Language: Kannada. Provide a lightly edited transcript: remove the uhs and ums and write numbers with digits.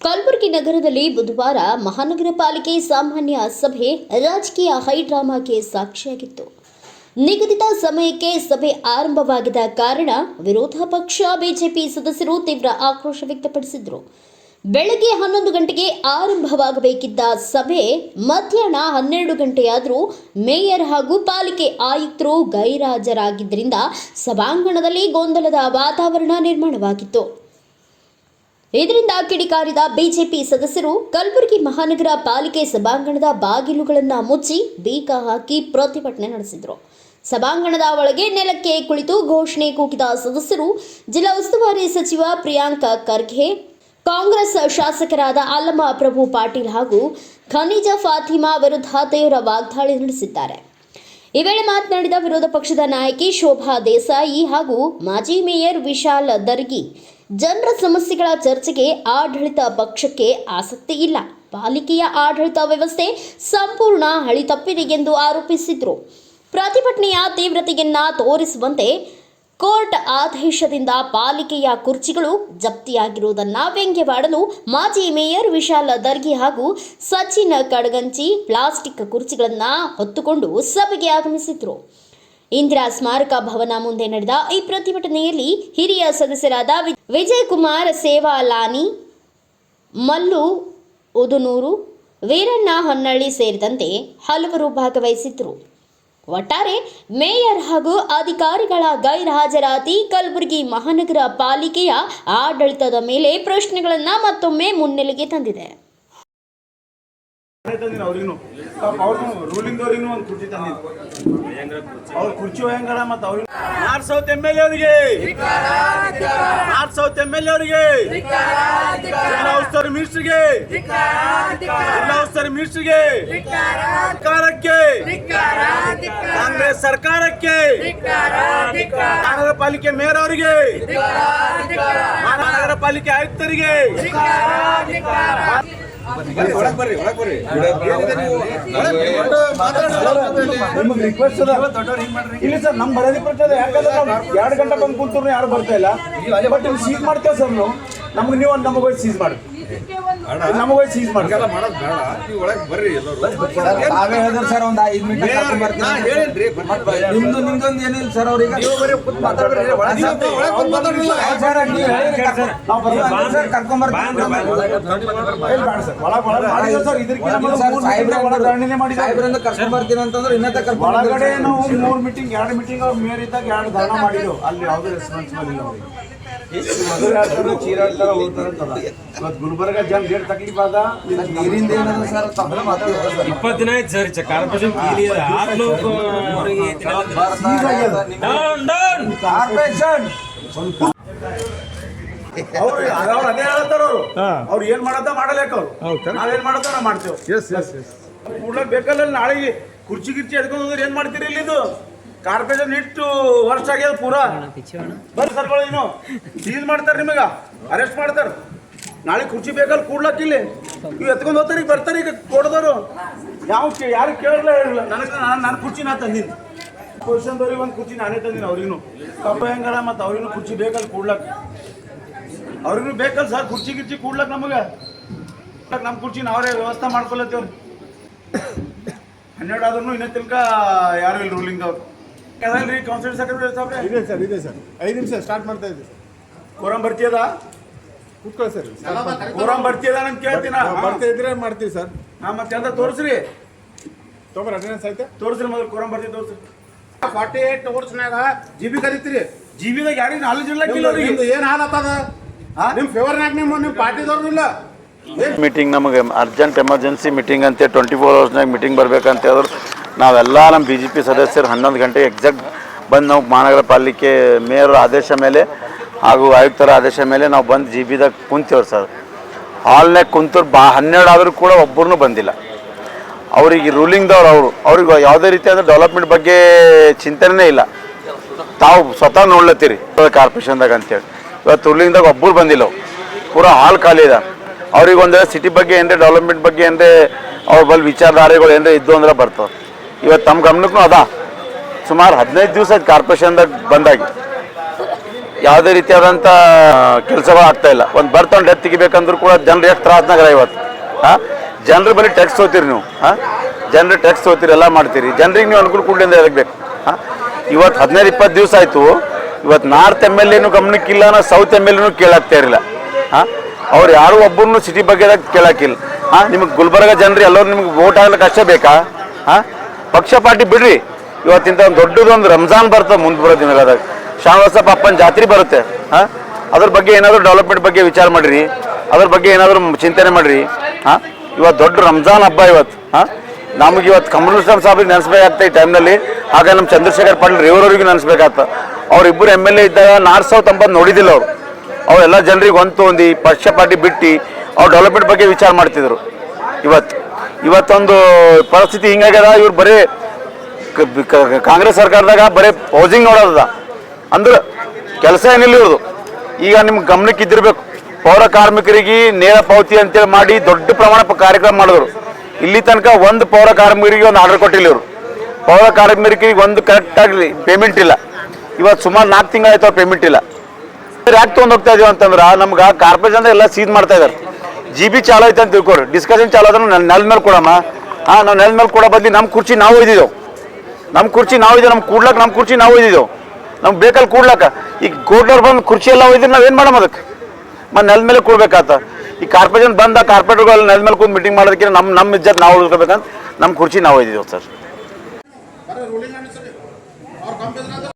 ಕಲಬುರಗಿ ನಗರದಲ್ಲಿ ಬುಧವಾರ ಮಹಾನಗರ ಪಾಲಿಕೆ ಸಾಮಾನ್ಯ ಸಭೆ ರಾಜಕೀಯ ಹೈಡ್ರಾಮಾಗೆ ಸಾಕ್ಷಿಯಾಗಿತ್ತು. ನಿಗದಿತ ಸಮಯಕ್ಕೆ ಸಭೆ ಆರಂಭವಾಗಿದ್ದ ಕಾರಣ ವಿರೋಧ ಪಕ್ಷ ಬಿಜೆಪಿ ಸದಸ್ಯರು ತೀವ್ರ ಆಕ್ರೋಶ ವ್ಯಕ್ತಪಡಿಸಿದರು. ಬೆಳಗ್ಗೆ 11 ಗಂಟೆಗೆ ಆರಂಭವಾಗಬೇಕಿದ್ದ ಸಭೆ ಮಧ್ಯಾಹ್ನ 12 ಗಂಟೆಯಾದರೂ ಮೇಯರ್ ಹಾಗೂ ಪಾಲಿಕೆ ಆಯುಕ್ತರು ಗೈರಾಜರಾಗಿದ್ದರಿಂದ ಸಭಾಂಗಣದಲ್ಲಿ ಗೊಂದಲದ ವಾತಾವರಣ ನಿರ್ಮಾಣವಾಗಿತ್ತು. ಇದರಿಂದ ಕಿಡಿಕಾರಿದ ಬಿಜೆಪಿ ಸದಸ್ಯರು ಕಲಬುರಗಿ ಮಹಾನಗರ ಪಾಲಿಕೆ ಸಭಾಂಗಣದ ಬಾಗಿಲುಗಳನ್ನು ಮುಚ್ಚಿ ಬೀಗ ಹಾಕಿ ಪ್ರತಿಭಟನೆ ನಡೆಸಿದರು. ಸಭಾಂಗಣದ ಒಳಗೆ ನೆಲಕ್ಕೆ ಕುಳಿತು ಘೋಷಣೆ ಕೂಗಿದ ಸದಸ್ಯರು ಜಿಲ್ಲಾ ಉಸ್ತುವಾರಿ ಸಚಿವ ಪ್ರಿಯಾಂಕ ಖರ್ಗೆ, ಕಾಂಗ್ರೆಸ್ ಶಾಸಕರಾದ ಅಲ್ಲಮ ಪ್ರಭು ಪಾಟೀಲ್ ಹಾಗೂ ಖನಿಜ ಫಾತಿಮಾ ವಿರುದ್ಧ ತೀವ್ರ ವಾಗ್ದಾಳಿ ನಡೆಸಿದ್ದಾರೆ. ಈ ವೇಳೆ ಮಾತನಾಡಿದ ವಿರೋಧ ಪಕ್ಷದ ನಾಯಕಿ ಶೋಭಾ ದೇಸಾಯಿ ಹಾಗೂ ಮಾಜಿ ಮೇಯರ್ ವಿಶಾಲ್ ದರ್ಗಿ, ಜನರ ಸಮಸ್ಯೆಗಳ ಚರ್ಚೆಗೆ ಆಡಳಿತ ಪಕ್ಷಕ್ಕೆ ಆಸಕ್ತಿ ಇಲ್ಲ, ಪಾಲಿಕೆಯ ಆಡಳಿತ ವ್ಯವಸ್ಥೆ ಸಂಪೂರ್ಣ ಹಳಿ ತಪ್ಪಿದೆ ಎಂದು ಆರೋಪಿಸಿದರು. ಪ್ರತಿಭಟನೆಯ ತೀವ್ರತೆಯನ್ನ ತೋರಿಸುವಂತೆ ಕೋರ್ಟ್ ಆದೇಶದಿಂದ ಪಾಲಿಕೆಯ ಕುರ್ಚಿಗಳು ಜಪ್ತಿಯಾಗಿರುವುದನ್ನು ವ್ಯಂಗ್ಯವಾಡಲು ಮಾಜಿ ಮೇಯರ್ ವಿಶಾಲ್ ದರ್ಗಿ ಹಾಗೂ ಸಚಿನ್ ಕಡಗಂಚಿ ಪ್ಲಾಸ್ಟಿಕ್ ಕುರ್ಚಿಗಳನ್ನು ಹೊತ್ತುಕೊಂಡು ಸಭೆಗೆ ಆಗಮಿಸಿದರು. ಇಂದಿರಾ ಸ್ಮಾರಕ ಭವನ ಮುಂದೆ ನಡೆದ ಈ ಪ್ರತಿಭಟನೆಯಲ್ಲಿ ಹಿರಿಯ ಸದಸ್ಯರಾದ ವಿಜಯಕುಮಾರ್ ಸೇವಾಲಾನಿ, ಮಲ್ಲು ಉದುನೂರು, ವೀರಣ್ಣ ಹೊನ್ನಳ್ಳಿ ಸೇರಿದಂತೆ ಹಲವರು ಭಾಗವಹಿಸಿದ್ದರು. ಒಟ್ಟಾರೆ ಮೇಯರ್ ಹಾಗೂ ಅಧಿಕಾರಿಗಳ ಗೈರ್ಹಾಜರಾತಿ ಕಲಬುರಗಿ ಮಹಾನಗರ ಪಾಲಿಕೆಯ ಆಡಳಿತದ ಮೇಲೆ ಪ್ರಶ್ನೆಗಳನ್ನು ಮತ್ತೊಮ್ಮೆ ಮುನ್ನೆಲೆಗೆ ತಂದಿದೆ. ಕುರ್ಚಿ ಹೆಂಗಡ ಮತ್ತು ಅವ್ರಿಗೆ ನಾರ್ತ್ ಸೌತ್ MLA ಅವರಿಗೆ ಜಿಲ್ಲಾ ಉಸ್ತುವಾರಿ ಮಿನಿಸ್ಟರ್ಗೆ ಸರ್ಕಾರಕ್ಕೆ ಕಾಂಗ್ರೆಸ್ ಸರ್ಕಾರಕ್ಕೆ ಮಹಾನಗರ ಪಾಲಿಕೆ ಮೇಯರ್ ಅವರಿಗೆ ಮಹಾನಗರ ಪಾಲಿಕೆ ಆಯುಕ್ತರಿಗೆ ಇಲ್ಲಿ ಸರ್ ನಮ್ ಬರೋದಿ ಬರ್ತದೆ. ಯಾಕಂದ್ರೆ ನಾವು 2 ಗಂಟೆ ಬಂದು ಕೂತ್ರು ಯಾರು ಬರ್ತಾ ಇಲ್ಲ. ಬಟ್ ಇಲ್ಲಿ ಸೀಸ್ ಮಾಡ್ತೇವೆ ಸರ್ ನಾವು. ನೀವು ನಮಗೆ ಸೀಸ್ ಮಾಡಿ ನಮಗೆ ಸೀಸ್ ಮಾಡಿ ನಾವೇ ಹೇಳಿದ್ರೆ ಸರ್ ಒಂದು 5 ಮಿನಿಟ್ ನಿಮ್ದೊಂದು ಏನಿಲ್ಲ ಸರ್. ಅವ್ರಿಗೆ ಕರ್ಕೊಂಡ್ಬರ್ತೀನಿ ಅಂತಂದ್ರೆ ಇನ್ನತ್ತ ಒಳಗಡೆ ನಾವು 2 ಮೀಟಿಂಗ್ ಅವ್ರ ಮೇಯರ್ ಇದ್ದಾಗ 2 ಧರಣ ಮಾಡಿದ್ರು. ಅಲ್ಲಿ ಯಾವುದೇ ರೆಸ್ಪಾನ್ಸಿಬಲ್ ಇಲ್ಲ. ಚೀರಾಡ್ತಾರ ಹೋಗ್ತಾರ. ಗುಲ್ಬರ್ಗ ಜನ ಏಟ್ ತಕ್ಲೀಫ್ ಆದ ನೀರಿಂದ ಏನದ ಸರ್ 20 ದಿನ ಆಯ್ತು ಸರ್. ಕಾರ್ಪೊರೇಷನ್ ಅವ್ರು ಅದೇ ಹೇಳ್ತಾರ. ಅವ್ರು ಏನ್ ಮಾಡತ್ತ ಮಾಡಲೇಕ ಅವ್ರು. ನಾವೇನ್ ಮಾಡತ್ತ ನಾವು ಮಾಡ್ತೇವೆ. ಕೂಡ್ಲಕ್ ಬೇಕಲ್ಲ. ನಾಳೆಗೆ ಕುರ್ಚಿ ಗಿರ್ಚಿ ಎದ್ಕೊಂಡು ಹೋದ್ರೆ ಏನ್ ಮಾಡ್ತೀರಿ? ಇಲ್ಲಿ ಇದು ಕಾರ್ಪೊರೇಷನ್ ಇಟ್ಟು ವರ್ಷ ಆಗ್ಯದ ಪೂರಾ. ಬರ್ರಿ ಸರ್ಗಳು, ಏನು ಸೀಲ್ ಮಾಡ್ತಾರೆ, ನಿಮಗ ಅರೆಸ್ಟ್ ಮಾಡ್ತಾರೆ. ನಾಳೆ ಕುರ್ಚಿ ಬೇಕಲ್ಲ ಕೂಡ್ಲಕ್. ಇಲ್ಲಿ ಇವ್ ಎತ್ಕೊಂಡು ಹೋಗ್ತಾರೆ, ಈಗ ಬರ್ತಾರೆ. ಈಗ ಕೊಡದವರು ಯಾರು ಕೇಳಲೇ ಹೇಳಿಲ್ಲ. ನನ್ನ ಕುರ್ಚಿ ನಾ ತಂದಿನಿ. ಪೊಸಿಷನ್ದವ್ರಿಗೆ ಒಂದು ಕುರ್ಚಿ ನಾನೇ ತಂದಿನಿ. ಅವ್ರಿಗೂ ಕಬ್ಬ ಹೆಂಗಡ ಮತ್ತು ಅವ್ರಿಗೂ ಕುರ್ಚಿ ಬೇಕಲ್ಲ ಕೂಡ್ಲಕ್. ಅವ್ರಿಗೂ ಬೇಕಲ್ಲ ಸರ್ ಕುರ್ಚಿ ಗಿರ್ಚಿ ಕೂಡ್ಲಕ್. ನಮಗೆ ನಮ್ಮ ಕುರ್ಚಿ ನಾವೇ ವ್ಯವಸ್ಥೆ ಮಾಡ್ಕೊಳತ್ತೇವ್ರಿ. 12 ಆದ್ರೂ ಇನ್ನೂ ತಿಳ್ಕ ಯಾರು ಇಲ್ಲ ರೂಲಿಂಗ್ ಅವ್ರು. ಅದಲ್ರಿ ಕೌನ್ಸಿಲ್ ಸೆಕ್ರೆಟರಿ ಸಾಹೇಬ್ರೆ? ಇದೆ ಸರ್. 5 ನಿಮಿಷ ಸ್ಟಾರ್ಟ್ ಮಾಡ್ತಾ ಇದ್ದೀವಿ ಸರ್. ಕೋರಂ ಬರ್ತಿಯದ? ಕೂತ್ಕೊಳ್ಳಿ ಸರ್. ಕೋರಂ ಬರ್ತಿಯದ ಅಂತ ಕೇಳ್ತೀನ. ಬರ್ತಾ ಇದ್ರೆ ಮಾಡ್ತೀವಿ ಸರ್. ಮತ್ತೆ ಅಂತ ತೋರಿಸ್ರಿ. ತೊಗೊಂಡ್ರೆ ಅಟೆಂಡೆನ್ಸ್ ಐತೆ ತೋರಿಸ್ರಿ. ಮೊದಲು ಕೋರಂ ಬರ್ತೀವಿ ತೋರಿಸ್ರಿ. 48 ಅವರ್ಸ್ನಾಗ GB ಕರೀತೀರಿ. GB-ದಾಗ ಯಾರಿಗೆ ನಾಲೆಜ್ ಇಲ್ಲ. ಏನು ಹಾಲತ್ತದ ನಿಮ್ಮ ಫೇವರ್ನಾಗ ನಿಮ್ಮ ಪಾರ್ಟಿದವ್ರು ಇಲ್ಲ. ಮೀಟಿಂಗ್ ನಮಗೆ ಅರ್ಜೆಂಟ್ ಎಮರ್ಜೆನ್ಸಿ ಮೀಟಿಂಗ್ ಅಂತ 24 ಅವರ್ಸ್ನಾಗ ಮೀಟಿಂಗ್ ಬರ್ಬೇಕಂತ ಹೇಳಿದ್ರು. ನಾವೆಲ್ಲ ನಮ್ಮ BJP ಸದಸ್ಯರು 11 ಗಂಟೆ ಎಕ್ಸಾಕ್ಟ್ ಬಂದು ನಾವು ಮಹಾನಗರ ಪಾಲಿಕೆ ಮೇಯರ್ ಆದೇಶ ಮೇಲೆ ಹಾಗೂ ಆಯುಕ್ತರ ಆದೇಶ ಮೇಲೆ ನಾವು ಬಂದು GB-ದಾಗ ಕುಂತೇವ್ರಿ ಸರ್. ಹಾಲ್ನಾಗ ಕುಂತರು 12 ಆದರೂ ಕೂಡ ಒಬ್ಬರೂ ಬಂದಿಲ್ಲ. ಅವ್ರಿಗೆ ರೂಲಿಂಗ್ದವ್ರು ಅವ್ರಿಗೆ ಯಾವುದೇ ರೀತಿಯಾದ ಡೆವಲಪ್ಮೆಂಟ್ ಬಗ್ಗೆ ಚಿಂತನೆ ಇಲ್ಲ. ತಾವು ಸ್ವತಃ ನೋಡ್ಲತ್ತೀರಿ ಕಾರ್ಪೊರೇಷನ್ದಾಗ ಅಂತೇಳಿ. ಇವತ್ತು ರೂಲಿಂಗ್ದಾಗ ಒಬ್ಬರು ಬಂದಿಲ್ಲ. ಪೂರಾ ಹಾಲ್ ಖಾಲಿ ಇದೆ. ಅವ್ರಿಗೆ ಒಂದು ಸಿಟಿ ಬಗ್ಗೆ ಏನ್ರೆ ಡೆವಲಪ್ಮೆಂಟ್ ಬಗ್ಗೆ ಏನ್ರೆ ಅವ್ರ ಬಲ್ಲಿ ವಿಚಾರಧಾರೆಗಳು ಏನ್ರೆ ಇದ್ದು ಅಂದ್ರೆ ಬರ್ತವೆ. ಇವತ್ತು ತಮ್ಮ ಗಮನಕ್ಕೂ ಅದ. ಸುಮಾರು 15 ದಿವಸ ಆಯ್ತು ಕಾರ್ಪೊರೇಷನ್ದಾಗ ಬಂದಾಗಿ. ಯಾವುದೇ ರೀತಿಯಾದಂಥ ಕೆಲಸಗಳು ಆಗ್ತಾ ಇಲ್ಲ. ಒಂದು ಬರ್ತೊಂಡು ಡೆತ್ ತೆಗಿಬೇಕಂದ್ರೂ ಕೂಡ ಜನರು ಎಷ್ಟು ತ್ರಾಸನಾಗರ ಇವತ್ತು. ಜನರ ಬಳಿ ಟ್ಯಾಕ್ಸ್ ತೊಗೋತೀರಿ ನೀವು, ಜನರು ಟ್ಯಾಕ್ಸ್ ತೊಗೋತೀರಿ, ಎಲ್ಲ ಮಾಡ್ತೀರಿ, ಜನರಿಗೆ ನೀವು ಅನುಕೂಲ ಕೂಡಲಿಂದ ಇರಬೇಕು. ಇವತ್ತು 15-20 ದಿವಸ ಆಯಿತು. ಇವತ್ತು ನಾರ್ತ್ ಎಮ್ ಎಲ್ ಎನೂ ಗಮನಕ್ಕಿಲ್ಲ, ನಾ ಸೌತ್ ಎಮ್ ಎಲ್ ಎನೂ ಕೇಳಾಗ್ತಾ ಇರಲಿಲ್ಲ. ಅವ್ರು ಯಾರು ಒಬ್ಬರನ್ನು ಸಿಟಿ ಬಗ್ಗೆ ಕೇಳಾಕಿಲ್ಲ. ನಿಮಗೆ ಗುಲ್ಬರ್ಗ ಜನರು ಎಲ್ಲರೂ ನಿಮ್ಗೆ ವೋಟ್ ಆಗ್ಲಿಕ್ಕೆ ಅಷ್ಟೇ ಬೇಕಾ? ಪಕ್ಷ ಪಾರ್ಟಿ ಬಿಡ್ರಿ. ಇವತ್ತಿಂದ ಒಂದು ದೊಡ್ಡದೊಂದು ರಂಜಾನ್ ಬರ್ತದೆ ಮುಂದೆ ಬರೋ ದಿನಗಳಾದಾಗ, ಶ್ರಾವಣ ಅಪ್ಪನ ಜಾತ್ರೆ ಬರುತ್ತೆ. ಅದ್ರ ಬಗ್ಗೆ ಏನಾದರೂ ಡೆವಲಪ್ಮೆಂಟ್ ಬಗ್ಗೆ ವಿಚಾರ ಮಾಡಿರಿ, ಅದ್ರ ಬಗ್ಗೆ ಏನಾದರೂ ಚಿಂತನೆ ಮಾಡಿರಿ. ಇವತ್ತು ದೊಡ್ಡ ರಂಜಾನ್ ಹಬ್ಬ ಇವತ್ತು. ನಮಗೆ ಇವತ್ತು ಕಮರುಲ್ ಇಸ್ಲಾಂ ಸಾಹೇಬ್ರಿಗೆ ನೆನೆಸ್ಬೇಕಾಗ್ತಾ ಈ ಟೈಮ್ನಲ್ಲಿ. ಹಾಗೆ ನಮ್ಮ ಚಂದ್ರಶೇಖರ್ ಪಾಟೀಲ್ ರೇವರವ್ರಿಗೂ ನೆನೆಸ್ಬೇಕಾಗ್ತ. ಅವರಿಬ್ಬರು ಎಮ್ ಎಲ್ ಎ ಇದ್ದಾಗ ನಾರ್ತ್ ಸೌತ್ ಅಂಬದು ನೋಡಿದ್ದಿಲ್ಲ ಅವರು. ಅವರೆಲ್ಲ ಜನರಿಗೆ ಹೊಂದಿ ಪಕ್ಷ ಪಾರ್ಟಿ ಬಿಟ್ಟು ಅವ್ರು ಡೆವಲಪ್ಮೆಂಟ್ ಬಗ್ಗೆ ವಿಚಾರ ಮಾಡ್ತಿದ್ರು. ಇವತ್ತೊಂದು ಪರಿಸ್ಥಿತಿ ಹಿಂಗಾಗ್ಯದ. ಇವ್ರು ಬರೀ ಕಾಂಗ್ರೆಸ್ ಸರ್ಕಾರದಾಗ ಬರೀ ಹೌಸಿಂಗ್ ನೋಡೋದ ಅಂದ್ರೆ ಕೆಲಸ ಏನಿಲ್ಲ ಇವ್ರದು. ಈಗ ನಿಮ್ಗೆ ಗಮನಕ್ಕೆ ಇದ್ದಿರಬೇಕು, ಪೌರ ಕಾರ್ಮಿಕರಿಗೆ ನೇರ ಪಾವತಿ ಅಂತೇಳಿ ಮಾಡಿ ದೊಡ್ಡ ಪ್ರಮಾಣ ಕಾರ್ಯಕ್ರಮ ಮಾಡಿದ್ರು. ಇಲ್ಲಿ ತನಕ ಒಂದು ಪೌರ ಕಾರ್ಮಿಕರಿಗೆ ಒಂದು ಆರ್ಡರ್ ಕೊಟ್ಟಿಲ್ಲ ಇವರು. ಪೌರ ಕಾರ್ಮಿಕರಿಗೆ ಒಂದು ಕರೆಕ್ಟಾಗಿ ಪೇಮೆಂಟ್ ಇಲ್ಲ. ಇವತ್ತು ಸುಮಾರು 4 ತಿಂಗಳಾಯ್ತು ಅವ್ರು ಪೇಮೆಂಟ್ ಇಲ್ಲ. ಯಾಕೆ ತೊಗೊಂಡು ಹೋಗ್ತಾ ಇದೀವಿ ಅಂತಂದ್ರೆ ನಮ್ಗೆ ಕಾರ್ಪೊರೇಷನ್ ಎಲ್ಲ ಸೀಜ್ ಮಾಡ್ತಾ ಇದ್ದಾರೆ. GB ಚಾಲು ಐತೆ ಅಂತ ತಿಳ್ಕೊರಿ, ಡಿಸ್ಕಷನ್ ಚಾಲು ಆದ್ರೆ ನೆಲದ ಮೇಲೆ ಕೊಡಮ್ಮ. ನಾವು ನೆಲದ ಮೇಲೆ ಕೊಡೋ ಬದಲಿ ನಮ್ಮ ಕುರ್ಚಿ ನಾವು ಒಯ್ದಿದ್ದೆವು, ನಮ್ಮ ಕುರ್ಚಿ ನಾವು ಒಯ್ದಿದ್ದೆವು. ನಮ್ಗೆ ಬೇಕಲ್ಲಿ ಕೂಡ್ಲಕ್ಕ. ಈಗ ಕೋರ್ಟ್ನವ್ರು ಬಂದು ಕುರ್ಚಿ ಎಲ್ಲ ಒಯ್ದ್ರೆ ನಾವೇನು ಮಾಡಮ್ಮ ಅದಕ್ಕೆ? ಮತ್ತು ನೆಲದ ಮೇಲೆ ಕೊಡ್ಬೇಕಾತ. ಈ ಕಾರ್ಪೊರೇಷನ್ ಬಂದ ಕಾರ್ಪೊರೇಟರ್ಗಳು ನೆಲದ ಮೇಲೆ ಕೂತು ಮೀಟಿಂಗ್ ಮಾಡೋದಕ್ಕೆ ನಮ್ಮ ಇಜ್ಜತ್ ನಾವು ಉಳಿಸ್ಕೋಬೇಕಂತ ನಮ್ಮ ಕುರ್ಚಿ ನಾವು ಒಯ್ದಿದ್ದೆವು ಸರ್.